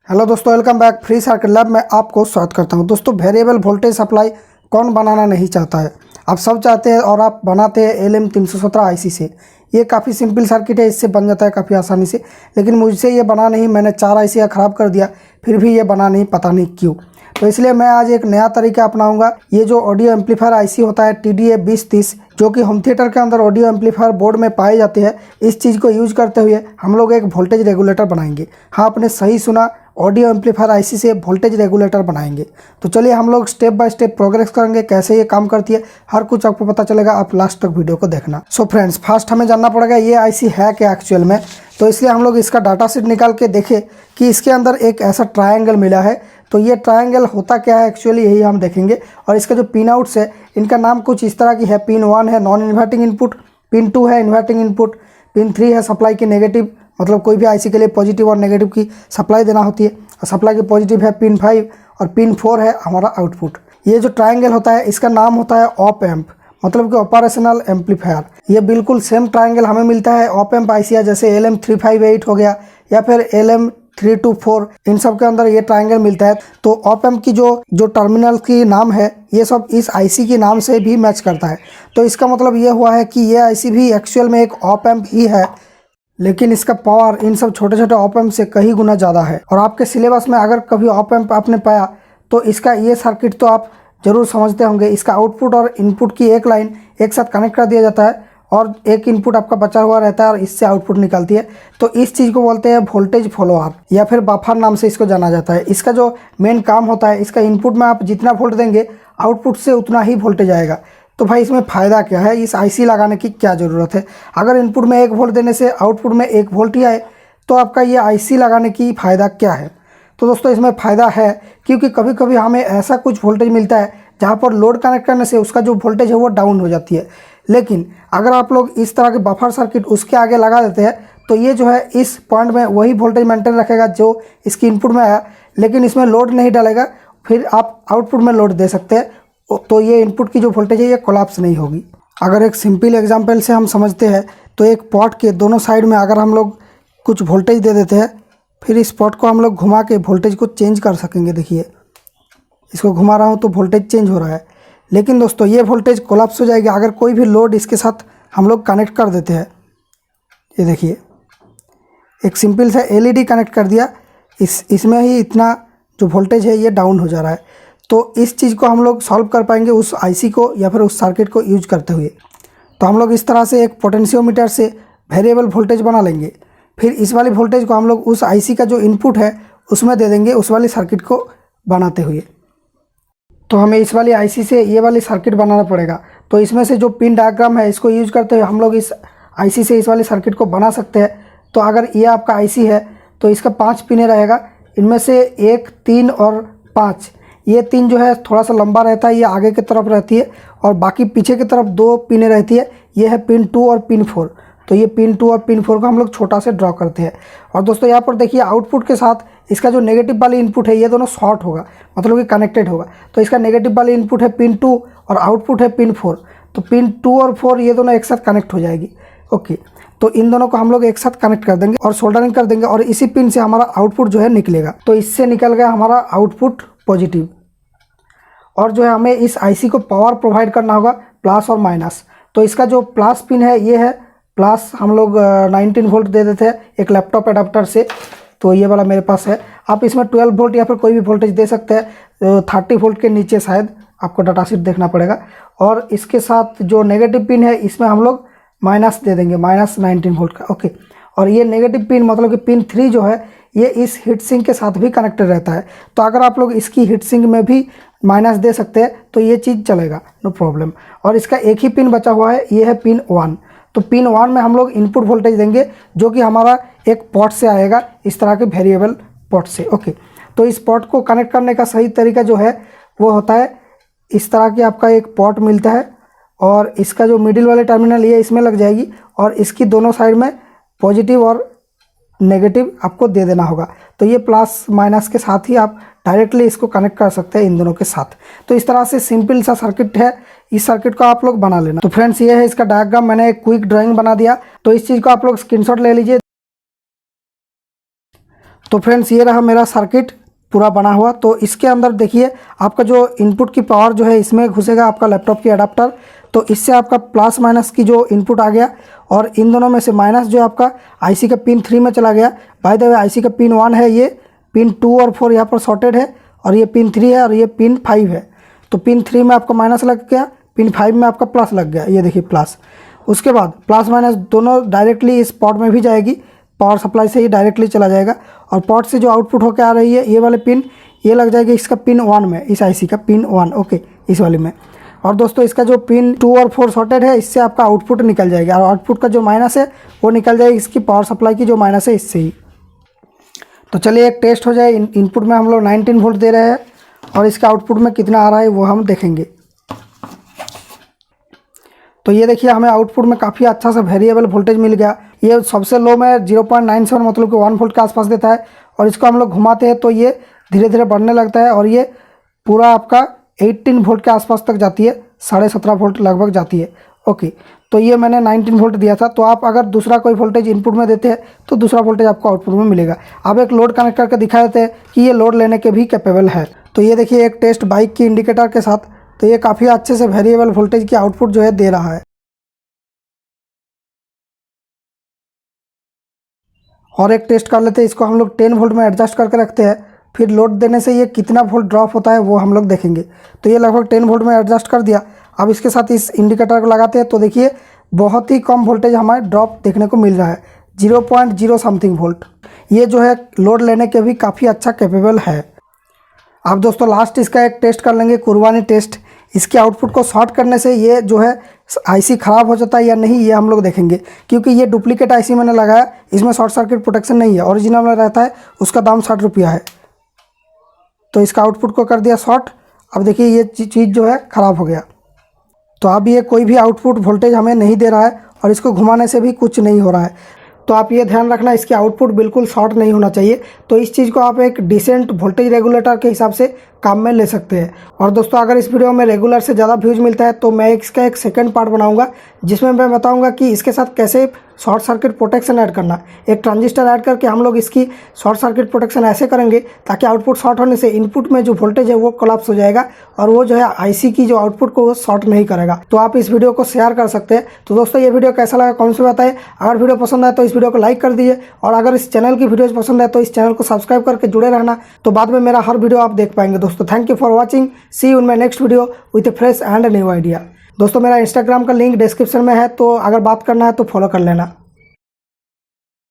Hello दोस्तों, welcome back free circuit lab में आपको स्वागत करता हूं। दोस्तों, वेरिएबल वोल्टेज सप्लाई कौन बनाना नहीं चाहता है। आप सब चाहते हैं और आप बनाते हैं LM317 आईसी से। ये काफ़ी सिंपल सर्किट है, इससे बन जाता है काफ़ी आसानी से। लेकिन मुझसे ये बना नहीं, मैंने 4 आईसी ख़राब कर दिया, फिर भी ये बना नहीं, पता नहीं क्यों। तो इसलिए मैं आज एक नया तरीका अपनाऊंगा। ये जो ऑडियो एम्पलीफायर आईसी होता है TDA 2030, जो कि होम थिएटर के अंदर ऑडियो एम्पलीफायर बोर्ड में पाए जाते हैं, इस चीज़ को यूज करते हुए हम लोग एक वोल्टेज रेगुलेटर बनाएंगे। हाँ, आपने सही सुना, ऑडियो एम्पलीफायर आईसी से वोल्टेज रेगुलेटर बनाएंगे। तो चलिए हम लोग स्टेप बाय स्टेप प्रोग्रेस करेंगे, कैसे ये काम करती है हर कुछ आपको पता चलेगा। आप लास्ट तक वीडियो को देखना। सो फ्रेंड्स, फर्स्ट हमें जानना पड़ेगा ये आईसी है क्या एक्चुअल में। तो इसलिए हम लोग इसका डाटा शीट निकाल के देखें कि इसके अंदर एक ऐसा ट्रायंगल मिला है। तो ये ट्रायंगल होता क्या है एक्चुअली, यही हम देखेंगे। और इसका जो पिन आउट्स है, इनका नाम कुछ इस तरह की है। पिन 1 है नॉन इन्वर्टिंग इनपुट, पिन 2 है इन्वर्टिंग इनपुट, पिन 3 है सप्लाई की नेगेटिव, मतलब कोई भी आईसी के लिए पॉजिटिव और नेगेटिव की सप्लाई देना होती है। और सप्लाई की पॉजिटिव है पिन 5 और पिन 4 है हमारा आउटपुट। ये जो ट्रायंगल होता है इसका नाम होता है ऑप एम्प, मतलब कि ऑपरेशनल एम्पलीफायर। ये बिल्कुल सेम ट्रायंगल हमें मिलता है ऑप एम्प आईसी जैसे LM358 हो गया या फिर LM324, इन सब के अंदर ये ट्रायंगल मिलता है। तो ऑप एम्प की जो टर्मिनल की नाम है, ये सब इस आईसी के नाम से भी मैच करता है। तो इसका मतलब ये हुआ है कि ये आईसी भी एक्चुअल में एक ऑप एम्प ही है, लेकिन इसका पावर इन सब छोटे छोटे ऑप एम्प से कई गुना ज़्यादा है। और आपके सिलेबस में अगर कभी ऑप एम्प आपने पाया तो इसका ये सर्किट तो आप जरूर समझते होंगे। इसका आउटपुट और इनपुट की एक लाइन एक साथ कनेक्ट कर दिया जाता है और एक इनपुट आपका बचा हुआ रहता है और इससे आउटपुट निकलती है। तो इस चीज़ को बोलते हैं वोल्टेज फॉलोअर या फिर बफर नाम से इसको जाना जाता है। इसका जो मेन काम होता है, इसका इनपुट में आप जितना वोल्ट देंगे आउटपुट से उतना ही वोल्टेज आएगा। तो भाई इसमें फ़ायदा क्या है, इस आईसी लगाने की क्या ज़रूरत है। अगर इनपुट में 1 वोल्ट देने से आउटपुट में 1 वोल्ट ही आए तो आपका ये आईसी लगाने की फ़ायदा क्या है। तो दोस्तों, इसमें फ़ायदा है क्योंकि कभी कभी हमें ऐसा कुछ वोल्टेज मिलता है जहाँ पर लोड कनेक्ट करने से उसका जो वोल्टेज है वो डाउन हो जाती है। लेकिन अगर आप लोग इस तरह के बफर सर्किट उसके आगे लगा देते हैं तो ये जो है इस पॉइंट में वही वोल्टेज मेंटेन रखेगा जो इसकी इनपुट में आया, लेकिन इसमें लोड नहीं डालेगा। फिर आप आउटपुट में लोड दे सकते हैं, तो ये इनपुट की जो वोल्टेज है ये कोलैप्स नहीं होगी। अगर एक सिंपल एग्जांपल से हम समझते हैं तो एक पॉट के दोनों साइड में अगर हम लोग कुछ वोल्टेज दे देते हैं, फिर इस पॉट को हम लोग घुमा के वोल्टेज को चेंज कर सकेंगे। देखिए, इसको घुमा रहा हूँ तो वोल्टेज चेंज हो रहा है, लेकिन दोस्तों ये वोल्टेज कोलैप्स हो जाएगी अगर कोई भी लोड इसके साथ हम लोग कनेक्ट कर देते हैं। ये देखिए, एक सिंपल सा LED कनेक्ट कर दिया, इसमें ही इतना जो वोल्टेज है ये डाउन हो जा रहा है। तो इस चीज़ को हम लोग सॉल्व कर पाएंगे उस आईसी को या फिर उस सर्किट को यूज करते हुए। तो हम लोग इस तरह से एक पोटेंशियोमीटर से वेरिएबल वोल्टेज बना लेंगे। फिर इस वाली वोल्टेज को हम लोग उस आईसी का जो इनपुट है उसमें दे देंगे, उस वाली सर्किट को बनाते हुए। तो हमें इस वाली आईसी से ये वाली सर्किट बनाना पड़ेगा। तो इसमें से जो पिन डायग्राम है इसको यूज करते हुए हम लोग इस आईसी से इस वाली सर्किट को बना सकते हैं। तो अगर ये आपका आईसी है तो इसका 5 पिने रहेगा, इनमें से 1, 3 और 5। ये 3 जो है थोड़ा सा लंबा रहता है, ये आगे की तरफ रहती है, और बाकी पीछे की तरफ 2 पिने रहती है। ये है पिन 2 और पिन 4। तो ये पिन 2 और पिन 4 को हम लोग छोटा से ड्रॉ करते हैं। और दोस्तों यहाँ पर देखिए, आउटपुट के साथ इसका जो नेगेटिव वाली इनपुट है ये दोनों शॉर्ट होगा, मतलब कि कनेक्टेड होगा। तो इसका नेगेटिव वाली इनपुट है पिन 2 और आउटपुट है पिन 4। तो पिन 2 और 4 ये दोनों एक साथ कनेक्ट हो जाएगी। ओके, तो इन दोनों को हम लोग एक साथ कनेक्ट कर देंगे और सोल्डरिंग कर देंगे, और इसी पिन से हमारा आउटपुट जो है निकलेगा। तो इससे निकल गया हमारा आउटपुट पॉजिटिव। और जो है हमें इस आईसी को पावर प्रोवाइड करना होगा प्लस और माइनस। तो इसका जो प्लस पिन है ये है प्लस, हम लोग 19 वोल्ट दे देते हैं एक लैपटॉप एडाप्टर से। तो ये वाला मेरे पास है। आप इसमें 12 वोल्ट या फिर कोई भी वोल्टेज दे सकते हैं। 30 वोल्ट के नीचे शायद आपको डाटा शीट देखना पड़ेगा। और इसके साथ जो नेगेटिव पिन है इसमें हम लोग माइनस दे देंगे, माइनस 19 वोल्ट का। ओके, और ये नेगेटिव पिन मतलब कि पिन 3 जो है ये इस हीट सिंक के साथ भी कनेक्टेड रहता है। तो अगर आप लोग इसकी हीट सिंक में भी माइनस दे सकते हैं तो ये चीज़ चलेगा, नो प्रॉब्लम। और इसका एक ही पिन बचा हुआ है, ये है पिन 1। तो पिन 1 में हम लोग इनपुट वोल्टेज देंगे जो कि हमारा एक पॉट से आएगा, इस तरह के वेरिएबल पॉट से। ओके, तो इस पॉट को कनेक्ट करने का सही तरीका जो है वो होता है इस तरह की, आपका एक पॉट मिलता है और इसका जो मिडिल वाले टर्मिनल ये इसमें लग जाएगी, और इसकी दोनों साइड में पॉजिटिव और नेगेटिव आपको दे देना होगा। तो ये प्लस माइनस के साथ ही आप डायरेक्टली इसको कनेक्ट कर सकते हैं इन दोनों के साथ। तो इस तरह से सिंपल सा सर्किट है, इस सर्किट को आप लोग बना लेना। तो फ्रेंड्स, ये है इसका डायग्राम, मैंने एक क्विक ड्राइंग बना दिया। तो इस चीज़ को आप लोग स्क्रीनशॉट ले लीजिए। तो फ्रेंड्स ये रहा मेरा सर्किट पूरा बना हुआ। तो इसके अंदर देखिए आपका जो इनपुट की पावर जो है इसमें घुसेगा आपका लैपटॉप की अडाप्टर। तो इससे आपका प्लस माइनस की जो इनपुट आ गया और इन दोनों में से माइनस जो आपका आईसी का पिन 3 में चला गया। बाय द वे आईसी का पिन 1 है, ये पिन 2 और 4 यहाँ पर शॉर्टेड है और ये पिन 3 है और ये पिन 5 है। तो पिन 3 में आपका माइनस लग गया, पिन 5 में आपका प्लस लग गया, ये देखिए प्लस। उसके बाद प्लस माइनस दोनों डायरेक्टली इस पोर्ट में भी जाएगी, पावर सप्लाई से ही डायरेक्टली चला जाएगा। और पोर्ट से जो आउटपुट होकर आ रही है ये वाले पिन, ये लग जाएगी इसका पिन 1 में, इस आईसी का पिन 1, ओके, इस वाले में। और दोस्तों इसका जो पिन 2 और 4 शॉर्टेड है, इससे आपका आउटपुट निकल जाएगा और आउटपुट का जो माइनस है वो निकल जाएगी इसकी पावर सप्लाई की जो माइनस है इससे ही। तो चलिए एक टेस्ट हो जाए। इनपुट में हम लोग 19 वोल्ट दे रहे हैं और इसका आउटपुट में कितना आ रहा है वो हम देखेंगे। तो ये देखिए हमें आउटपुट में काफ़ी अच्छा सा वेरिएबल वोल्टेज मिल गया। ये सबसे लो में 0.97 मतलब कि 1 वोल्ट के आसपास देता है और इसको हम लोग घुमाते हैं तो ये धीरे धीरे बढ़ने लगता है और ये पूरा आपका 18 वोल्ट के आसपास तक जाती है, 17.5 वोल्ट लगभग जाती है, ओके। तो ये मैंने 19 वोल्ट दिया था। तो आप अगर दूसरा कोई वोल्टेज इनपुट में देते हैं तो दूसरा वोल्टेज आपको आउटपुट में मिलेगा। अब एक लोड कनेक्ट करके दिखा देते हैं कि ये लोड लेने के भी कैपेबल है। तो ये देखिए एक टेस्ट बाइक की इंडिकेटर के साथ, तो ये काफ़ी अच्छे से वेरिएबल वोल्टेज की आउटपुट जो है दे रहा है। और एक टेस्ट कर लेते हैं, इसको हम लोग 10 वोल्ट में एडजस्ट करके रखते हैं, फिर लोड देने से ये कितना वोल्ट ड्रॉप होता है वो हम लोग देखेंगे। तो ये लगभग 10 वोल्ट में एडजस्ट कर दिया। अब इसके साथ इस इंडिकेटर को लगाते हैं तो देखिए बहुत ही कम वोल्टेज हमें ड्रॉप देखने को मिल रहा है, 0.0 समथिंग वोल्ट। ये जो है लोड लेने के भी काफ़ी अच्छा कैपेबल है। अब दोस्तों लास्ट इसका एक टेस्ट कर लेंगे, कुर्बानी टेस्ट। इसके आउटपुट को शॉर्ट करने से ये जो है आईसी ख़राब हो जाता है या नहीं ये हम लोग देखेंगे, क्योंकि ये डुप्लीकेट आईसी मैंने लगाया, इसमें शॉर्ट सर्किट प्रोटेक्शन नहीं है, ओरिजिनल में रहता है, उसका दाम 60 रुपया है। तो इसका आउटपुट को कर दिया शॉर्ट। अब देखिए ये चीज़ जो है ख़राब हो गया। तो अब ये कोई भी आउटपुट वोल्टेज हमें नहीं दे रहा है और इसको घुमाने से भी कुछ नहीं हो रहा है। तो आप ये ध्यान रखना इसके आउटपुट बिल्कुल शॉर्ट नहीं होना चाहिए। तो इस चीज़ को आप एक डिसेंट वोल्टेज रेगुलेटर के हिसाब से काम में ले सकते हैं। और दोस्तों अगर इस वीडियो में रेगुलर से ज़्यादा व्यूज़ मिलता है तो मैं इसका एक सेकंड पार्ट बनाऊंगा जिसमें मैं बताऊंगा कि इसके साथ कैसे शॉर्ट सर्किट प्रोटेक्शन ऐड करना। एक ट्रांजिस्टर ऐड करके हम लोग इसकी शॉर्ट सर्किट प्रोटेक्शन ऐसे करेंगे ताकि आउटपुट शॉर्ट होने से इनपुट में जो वोल्टेज है वो कोलैप्स हो जाएगा और वो जो है आईसी की जो आउटपुट को वो शॉर्ट नहीं करेगा। तो आप इस वीडियो को शेयर कर सकते हैं। तो दोस्तों ये वीडियो कैसा लगा कमेंट में बताएं। अगर वीडियो पसंद आए तो इस वीडियो को लाइक कर दीजिए और अगर इस चैनल की वीडियोज़ पसंद है तो इस चैनल को सब्सक्राइब करके जुड़े रहना, तो बाद में मेरा हर वीडियो आप देख पाएंगे। दोस्तों thank you for watching, see you in my next video with a fresh and new idea. दोस्तों मेरा इंस्टाग्राम का लिंक डिस्क्रिप्शन में है, तो अगर बात करना है तो फॉलो कर लेना।